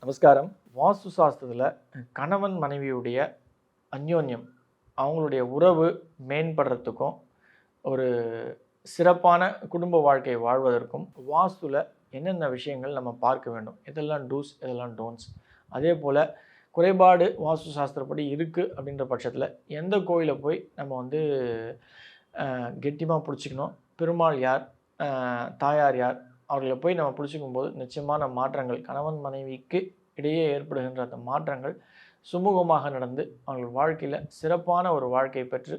நமஸ்காரம். வாஸ்து சாஸ்திரத்தில் கணவன் மனைவியுடைய அந்யோன்யம், அவங்களுடைய உறவு மேம்படுறதுக்கும் ஒரு சிறப்பான குடும்ப வாழ்க்கை வாழ்வதற்கும் வாஸ்துவில் என்னென்ன விஷயங்கள் நம்ம பார்க்க வேண்டும், எதெல்லாம் டூஸ் எதெல்லாம் டோன்ட்ஸ், அதே போல் குறைபாடு வாஸ்து சாஸ்திரப்படி இருக்குது அப்படின்ற பட்சத்தில் எந்த கோயிலை போய் நம்ம வந்து கெட்டியமாக பிடிச்சிக்கணும், பெருமாள் யார், தாயார் யார், அவர்களை போய் நம்ம பிடிச்சிக்கும் போது நிச்சயமான மாற்றங்கள் கணவன் மனைவிக்கு இடையே ஏற்படுகின்ற அந்த மாற்றங்கள் சுமூகமாக நடந்து அவர்கள் வாழ்க்கையில் சிறப்பான ஒரு வாழ்க்கை பெற்று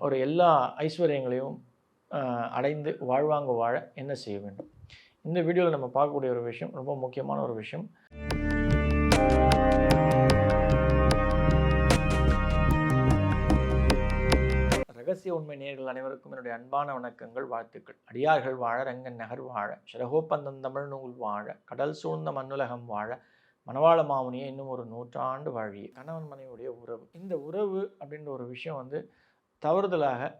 ஒரு எல்லா ஐஸ்வர்யங்களையும் அடைந்து வாழ்வாங்க வாழ என்ன செய்ய வேண்டும். இந்த வீடியோவில் நம்ம பார்க்கக்கூடிய ஒரு விஷயம் ரொம்ப முக்கியமான ஒரு விஷயம். ரகசிய உண்மை நேயர்கள் அனைவருக்கும் என்னுடைய அன்பான வணக்கங்கள், வாழ்த்துக்கள். அடியார்கள் வாழ, ரங்கன் நகர் வாழ, சிறகோப்பந்தம் தமிழ் நூல் வாழ, கடல் சூழ்ந்த மண்ணுலகம் வாழ, மணவாள மாமுனியை இன்னும் ஒரு 100 ஆண்டு வாழிய. கணவன் மனைவியுடைய உறவு, இந்த உறவு அப்படின்ற ஒரு விஷயம் வந்து தவறுதலாக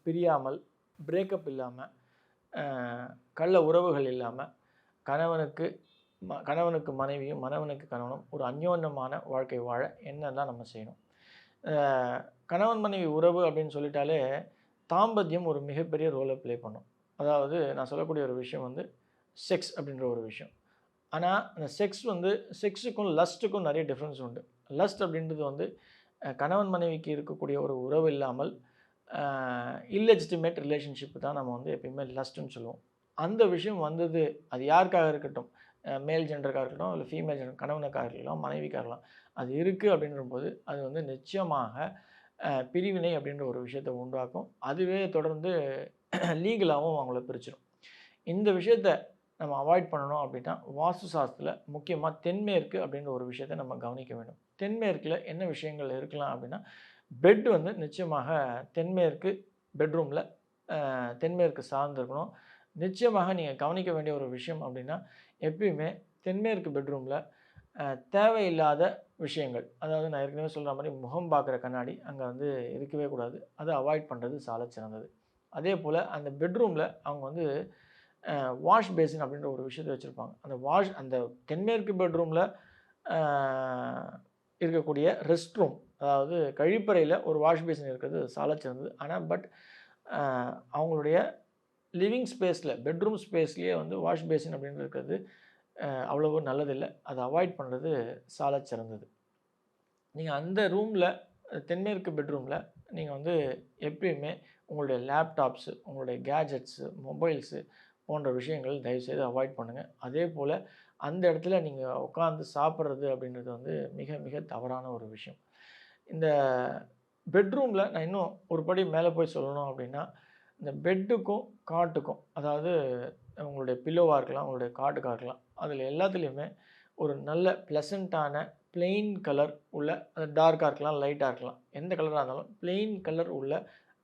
பிரியாமல், பிரேக்கப் இல்லாமல், கள்ள உறவுகள் இல்லாமல் கணவனுக்கு மனைவியும் மனைவனுக்கு கணவனும் ஒரு அந்யோன்யமான வாழ்க்கை வாழ என்னெல்லாம் நம்ம செய்யணும். கணவன் மனைவி உறவு அப்படின்னு சொல்லிட்டாலே தாம்பத்தியம் ஒரு மிகப்பெரிய ரோலை ப்ளே பண்ணும். அதாவது நான் சொல்லக்கூடிய ஒரு விஷயம் வந்து செக்ஸ் அப்படின்ற ஒரு விஷயம். ஆனால் அந்த செக்ஸுக்கும் லஸ்ட்டுக்கும் நிறைய டிஃப்ரென்ஸ் உண்டு. லஸ்ட் அப்படின்றது வந்து கணவன் மனைவிக்கு இருக்கக்கூடிய ஒரு உறவு இல்லாமல் இல்லெஜிட்டிமேட் ரிலேஷன்ஷிப் தான் நம்ம வந்து எப்பயுமே லஸ்ட்டுன்னு சொல்லுவோம். அந்த விஷயம் வந்தது, அது யாருக்காக இருக்கட்டும், மேல் ஜெண்டருக்காக இருக்கட்டும் இல்லை ஃபீமேல் ஜெண்டர், கணவனுக்காக இருக்கலாம் மனைவிக்காக இருக்கலாம், அது இருக்குது அப்படின்றபோது அது வந்து நிச்சயமாக பிரிவினை அப்படின்ற ஒரு விஷயத்தை உண்டாக்கும். அதுவே தொடர்ந்து லீகலாகவும் அவங்கள பிரிச்சிடும். இந்த விஷயத்தை நம்ம அவாய்ட் பண்ணணும் அப்படின்னா வாஸ்து சாஸ்திரத்தில் முக்கியமாக தென்மேற்கு அப்படின்ற ஒரு விஷயத்தை நம்ம கவனிக்க வேண்டும். தென்மேற்கில் என்ன விஷயங்கள் இருக்கலாம் அப்படின்னா, பெட் வந்து நிச்சயமாக தென்மேற்கு பெட்ரூமில் தென்மேற்கு சார்ந்திருக்கணும். நிச்சயமாக நீங்கள் கவனிக்க வேண்டிய ஒரு விஷயம் அப்படின்னா, எப்பயுமே தென்மேற்கு பெட்ரூமில் தேவையில்லாத விஷயங்கள், அதாவது நான் ஏற்கனவே சொல்கிற மாதிரி முகம் பார்க்குற கண்ணாடி அங்கே வந்து இருக்கவே கூடாது. அதை அவாய்ட் பண்ணுறது சால சிறந்தது. அதே போல் அந்த பெட்ரூமில் அவங்க வந்து வாஷ் பேசின் அப்படின்ற ஒரு விஷயத்தை வச்சுருப்பாங்க. அந்த தென்மேற்கு பெட்ரூமில் இருக்கக்கூடிய ரெஸ்ட் ரூம், அதாவது கழிப்பறையில் ஒரு வாஷ் பேசின் இருக்கிறது சால சிறந்தது. ஆனால் அவங்களுடைய லிவிங் ஸ்பேஸில், பெட்ரூம் ஸ்பேஸ்லேயே வந்து வாஷ் பேசின் அப்படின்னு இருக்கிறது அவ்வளவு நல்லதில்லை. அதை அவாய்ட் பண்ணுறது சால சிறந்தது. நீங்கள் அந்த ரூமில், தென்மேற்கு பெட்ரூமில் நீங்கள் வந்து எப்பயுமே உங்களுடைய லேப்டாப்ஸு, உங்களுடைய கேஜெட்ஸு, மொபைல்ஸு போன்ற விஷயங்கள் தயவுசெய்து அவாய்ட் பண்ணுங்கள். அதே போல் அந்த இடத்துல நீங்கள் உட்காந்து சாப்பிட்றது அப்படின்றது வந்து மிக மிக தவறான ஒரு விஷயம். இந்த பெட்ரூமில் நான் இன்னும் ஒரு படி மேலே போய் சொல்லணும் அப்படின்னா, இந்த பெட்டுக்கும் காட்டுக்கும், அதாவது உங்களுடைய பில்லோவாக இருக்கலாம், உங்களுடைய காட்டுக்காக இருக்கலாம், அதில் எல்லாத்துலேயுமே ஒரு நல்ல ப்ளசண்ட்டான பிளெயின் கலர் உள்ள, அது டார்க்காக இருக்கலாம் லைட்டாக இருக்கலாம், எந்த கலராக இருந்தாலும் பிளெயின் கலர் உள்ள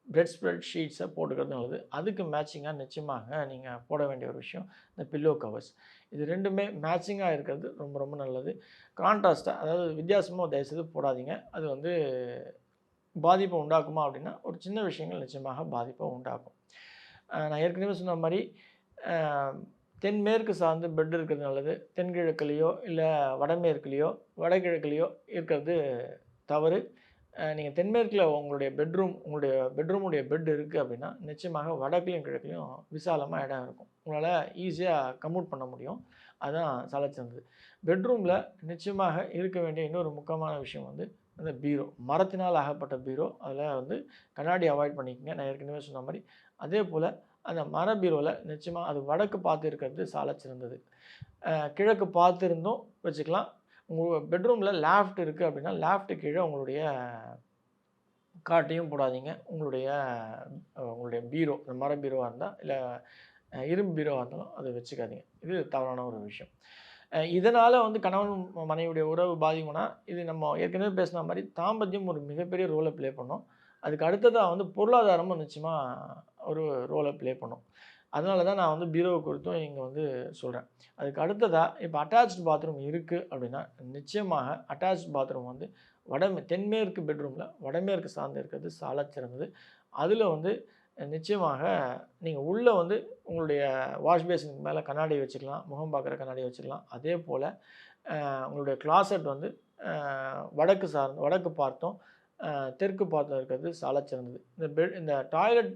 பெட் ஸ்ப்ரெட் ஷீட்ஸை போட்டுக்கிறது நல்லது. அதுக்கு மேட்சிங்காக நிச்சயமாக நீங்கள் போட வேண்டிய ஒரு விஷயம் இந்த பில்லோ கவர்ஸ். இது ரெண்டுமே மேட்சிங்காக இருக்கிறது ரொம்ப ரொம்ப நல்லது. கான்ட்ராஸ்ட்டாக, அதாவது வித்தியாசமாக தயவுசெய்து போடாதீங்க. அது வந்து பாதிப்பை உண்டாக்குமா அப்படின்னா ஒரு சின்ன விஷயங்கள் நிச்சயமாக பாதிப்பை உண்டாக்கும். நான் ஏற்கனவே சொன்ன மாதிரி தென்மேற்கு சார்ந்து பெட் இருக்கிறது நல்லது. தென்கிழக்குலேயோ இல்லை வடமேற்குலேயோ வடகிழக்குலேயோ இருக்கிறது தவறு. நீங்கள் தென்மேற்கில் உங்களுடைய பெட்ரூமுடைய பெட் இருக்குது அப்படின்னா நிச்சயமாக வடக்குலையும் கிழக்குலையும் விசாலமாக இடம் இருக்கும், உங்களால் ஈஸியாக கம்யூட் பண்ண முடியும். அதுதான் சாலச்சிறந்தது. பெட்ரூமில் நிச்சயமாக இருக்க வேண்டிய இன்னொரு முக்கியமான விஷயம் வந்து அந்த பீரோ, மரத்தினால் ஆகப்பட்ட பீரோ. அதில் வந்து கண்ணாடி அவாய்ட் பண்ணிக்கோங்க, நான் ஏற்கனவே சொன்ன மாதிரி. அதே போல் அந்த மர பீரோவில் நிச்சயமாக அது வடக்கு பார்த்து இருக்கிறது சால சிறந்தது. கிழக்கு பார்த்து இருந்தும் வச்சுக்கலாம். உங்கள் பெட்ரூமில் லேஃப்ட் இருக்குது அப்படின்னா லேஃப்ட்டு கீழே உங்களுடைய காட்டையும் போடாதீங்க. உங்களுடைய பீரோ, இந்த மர பீரோவாக இருந்தால் இல்லை இரும்பு பீரோவாக இருந்தாலும் அதை வச்சுக்காதீங்க. இது தவறான ஒரு விஷயம். இதனால் வந்து கணவன் மனைவியுடைய உறவு பாதிக்கும்னா, இது நம்ம ஏற்கனவே பேசின மாதிரி தாம்பத்தியம் ஒரு மிகப்பெரிய ரோலை ப்ளே பண்ணும். அதுக்கு அடுத்ததாக வந்து பொருளாதாரமும் நிச்சயமாக ஒரு ரோலை ப்ளே பண்ணும். அதனால தான் நான் வந்து பீரோவை குறித்தும் இங்கே வந்து சொல்கிறேன். அதுக்கு அடுத்ததாக இப்போ அட்டாச்டு பாத்ரூம் இருக்குது அப்படின்னா நிச்சயமாக அட்டாச்டு பாத்ரூம் வந்து தென்மேற்கு பெட்ரூமில் வடமேற்கு சார்ந்து இருக்கிறது சால சிறந்தது. அதில் வந்து நிச்சயமாக நீங்கள் உள்ளே வந்து உங்களுடைய வாஷ் பேசினுக்கு மேலே கண்ணாடி வச்சுக்கலாம், முகம் பார்க்குற கண்ணாடி வச்சுக்கலாம். அதே போல் உங்களுடைய கிளாசெட் வந்து வடக்கு பார்த்தும் தெற்கு பார்த்தும் இருக்கிறது சாலச் சிறந்தது. இந்த டாய்லெட்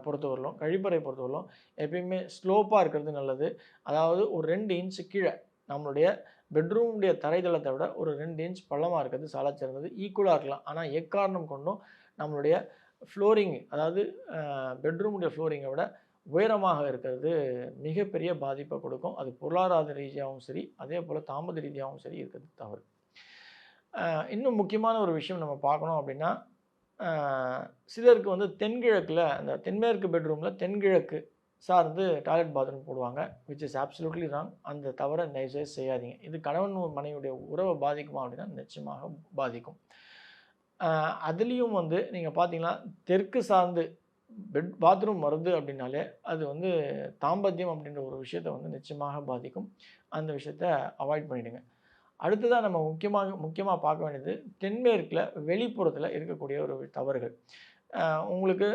பொறுத்தவரையிலும், கழிப்பறை பொறுத்தவரையிலும் எப்பயுமே ஸ்லோப்பாக இருக்கிறது நல்லது. அதாவது ஒரு 2 இன்ச்சு கீழே நம்மளுடைய பெட்ரூமுடைய தரைதளத்தை விட ஒரு 2 இன்ச் பள்ளமாக இருக்கிறது சாலச் சிறந்தது. ஈக்குவலாக இருக்கலாம். ஆனால் எக்காரணம் கொண்டும் நம்மளுடைய ஃப்ளோரிங், அதாவது பெட்ரூமுடைய ஃப்ளோரிங்கை விட உயரமாக இருக்கிறது மிகப்பெரிய பாதிப்பை கொடுக்கும். அது பொருளாதார ரீதியாகவும் சரி, அதே போல் தாம்பத்திய ரீதியாகவும் சரி இருக்கிறது தவறு. இன்னும் முக்கியமான ஒரு விஷயம் நம்ம பார்க்கணும் அப்படின்னா, சிலருக்கு வந்து தென்கிழக்கில், அந்த தென்மேற்கு பெட்ரூமில் தென்கிழக்கு சார்ந்து டாய்லெட் பாத்ரூம் போடுவாங்க. Which is absolutely wrong. அந்த தவறை தயவுசெய்து செய்யாதீங்க. இது கணவன் மனைவியுடைய உறவை பாதிக்குமா அப்படின்னா நிச்சயமாக பாதிக்கும். அதுலேயும் வந்து நீங்கள் பார்த்தீங்கன்னா, தெற்கு சார்ந்து பாத்ரூம் வருது அப்படின்னாலே அது வந்து தாம்பத்தியம் அப்படின்ற ஒரு விஷயத்தை வந்து நிச்சயமாக பாதிக்கும். அந்த விஷயத்த அவாய்ட் பண்ணிவிடுங்க. அடுத்ததாக நம்ம முக்கியமாக பார்க்க வேண்டியது தென்மேற்கில் வெளிப்புறத்தில் இருக்கக்கூடிய ஒரு தவறுகள். உங்களுக்கு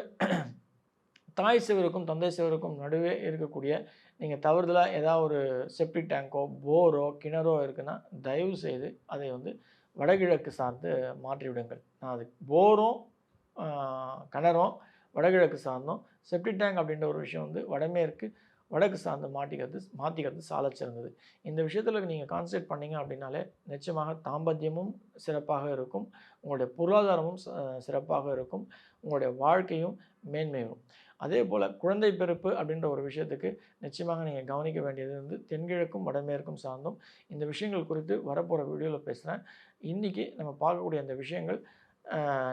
தாய் சுவருக்கும் தந்தை சுவருக்கும் நடுவே இருக்கக்கூடிய நீங்கள் தவறுதலாக ஏதாவது ஒரு செப்டிக் டேங்கோ, போரோ, கிணறோ இருக்குன்னா தயவு செய்து அதை வந்து வடகிழக்கு சார்ந்து மாற்றிவிடுங்கள். நான் அது போரும் கிணறும் வடகிழக்கு சார்ந்தும், செப்டிக் டேங்க் அப்படின்ற ஒரு விஷயம் வந்து வடக்கு சார்ந்து மாற்றிக்கிறது சாலச் சிறந்தது. இந்த விஷயத்தில் நீங்கள் கான்சன்ட்ரேட் பண்ணிங்க அப்படின்னாலே நிச்சயமாக தாம்பத்தியமும் சிறப்பாக இருக்கும், உங்களுடைய பொருளாதாரமும் சிறப்பாக இருக்கும், உங்களுடைய வாழ்க்கையும் மேன்மையும். அதே போல் குழந்தை பிறப்பு அப்படின்ற ஒரு விஷயத்துக்கு நிச்சயமாக நீங்கள் கவனிக்க வேண்டியது வந்து தென்கிழக்கும் வடமேற்கும் சார்ந்தும். இந்த விஷயங்கள் குறித்து வரப்போகிற வீடியோவில் பேசுகிறேன். இன்றைக்கி நம்ம பார்க்கக்கூடிய அந்த விஷயங்கள்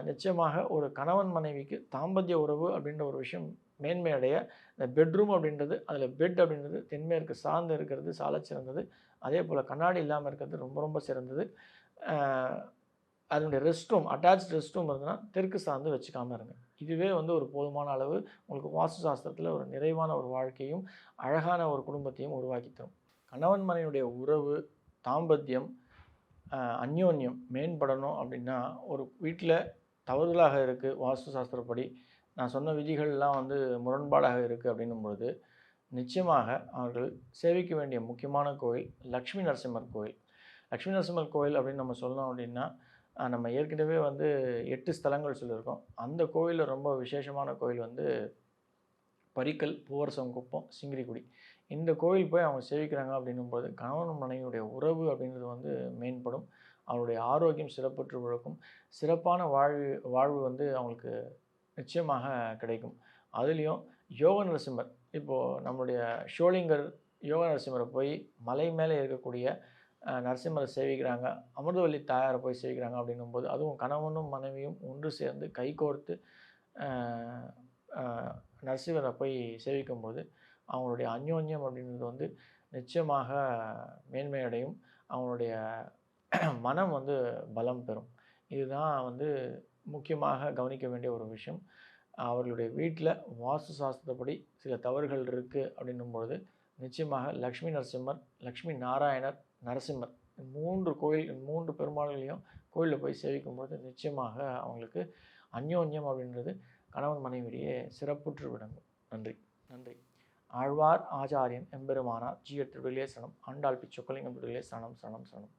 நிச்சயமாக ஒரு கணவன் மனைவிக்கு தாம்பத்திய உறவு அப்படின்ற ஒரு விஷயம் மேன்மை அடைய, இந்த பெட்ரூம் அப்படின்றது, அதில் பெட் அப்படின்றது தென்மேற்கு சார்ந்து இருக்கிறது சாலச் சிறந்தது. அதே போல் கண்ணாடி இல்லாமல் இருக்கிறது ரொம்ப ரொம்ப சிறந்தது. அதனுடைய rest room, attached rest room இருந்ததுன்னா தெற்கு சார்ந்து வச்சுக்காமல் இருங்க. இதுவே வந்து ஒரு போதுமான அளவு உங்களுக்கு வாஸ்து சாஸ்திரத்தில் ஒரு நிறைவான ஒரு வாழ்க்கையும் அழகான ஒரு குடும்பத்தையும் உருவாக்கி தரும். கணவன் மனைவியுடைய உறவு, தாம்பத்தியம், அந்யோன்யம் மேம்படணும் அப்படின்னா, ஒரு வீட்டில் தவறுதலாக இருக்குது வாஸ்து சாஸ்திரப்படி, நான் சொன்ன விதிகள்லாம் வந்து முரண்பாடாக இருக்குது அப்படின்னும் பொழுது நிச்சயமாக அவர்கள் சேவிக்க வேண்டிய முக்கியமான கோயில் லக்ஷ்மி நரசிம்மர் கோயில். லக்ஷ்மி நரசிம்மர் கோயில் அப்படின்னு நம்ம சொல்லணும் அப்படின்னா, நம்ம ஏற்கனவே வந்து 8 ஸ்தலங்கள் சொல்லியிருக்கோம். அந்த கோயிலில் ரொம்ப விசேஷமான கோயில் வந்து பரிக்கல், பூவரசங்குப்பம், சிங்கிரிக்குடி. இந்த கோயில் போய் அவங்க சேவிக்கிறாங்க அப்படின்னும்போது கணவன் மனைவியுடைய உறவு அப்படின்றது வந்து மேம்படும். அவருடைய ஆரோக்கியம் சிறப்புற்று விளக்கும். சிறப்பான வாழ்வு வந்து அவங்களுக்கு நிச்சயமாக கிடைக்கும். அதுலேயும் யோக நரசிம்மர், இப்போது நம்மளுடைய ஷோலிங்கர் யோக நரசிம்மரை போய் மலை மேலே இருக்கக்கூடிய நரசிம்மரை சேவிக்கிறாங்க, அமிர்தவல்லி தாயாரை போய் சேவிக்கிறாங்க அப்படின்னும்போது, அதுவும் கணவனும் மனைவியும் ஒன்று சேர்ந்து கைகோர்த்து நரசிம்மரை போய் சேவிக்கும்போது அவங்களுடைய அந்யோன்யம் அப்படின்றது வந்து நிச்சயமாக மேன்மை அடையும். அவங்களுடைய மனம் வந்து பலம் பெறும். இதுதான் வந்து முக்கியமாக கவனிக்க வேண்டிய ஒரு விஷயம். அவர்களுடைய வீட்டில் வாஸ்து சாஸ்திரப்படி சில தவறுகள் இருக்குது அப்படின்னும்பொழுது நிச்சயமாக லக்ஷ்மி நரசிம்மர், லக்ஷ்மி நாராயணர், நரசிம்மர் 3 பெருமாள்களையும் கோயிலில் போய் சேவிக்கும்போது நிச்சயமாக அவங்களுக்கு அந்யோன்யம் அப்படின்றது கணவன் மனைவியிடையே சிறப்புற்று விளங்கும். நன்றி. நன்றி. ஆழ்வார் ஆச்சாரியன் எம்பெருமானார் ஜீயர் திருவிலே சனம், ஆண்டாள் பிச்சொக்கலிங்கம் திருவிலே சனம் சனம் சனம்.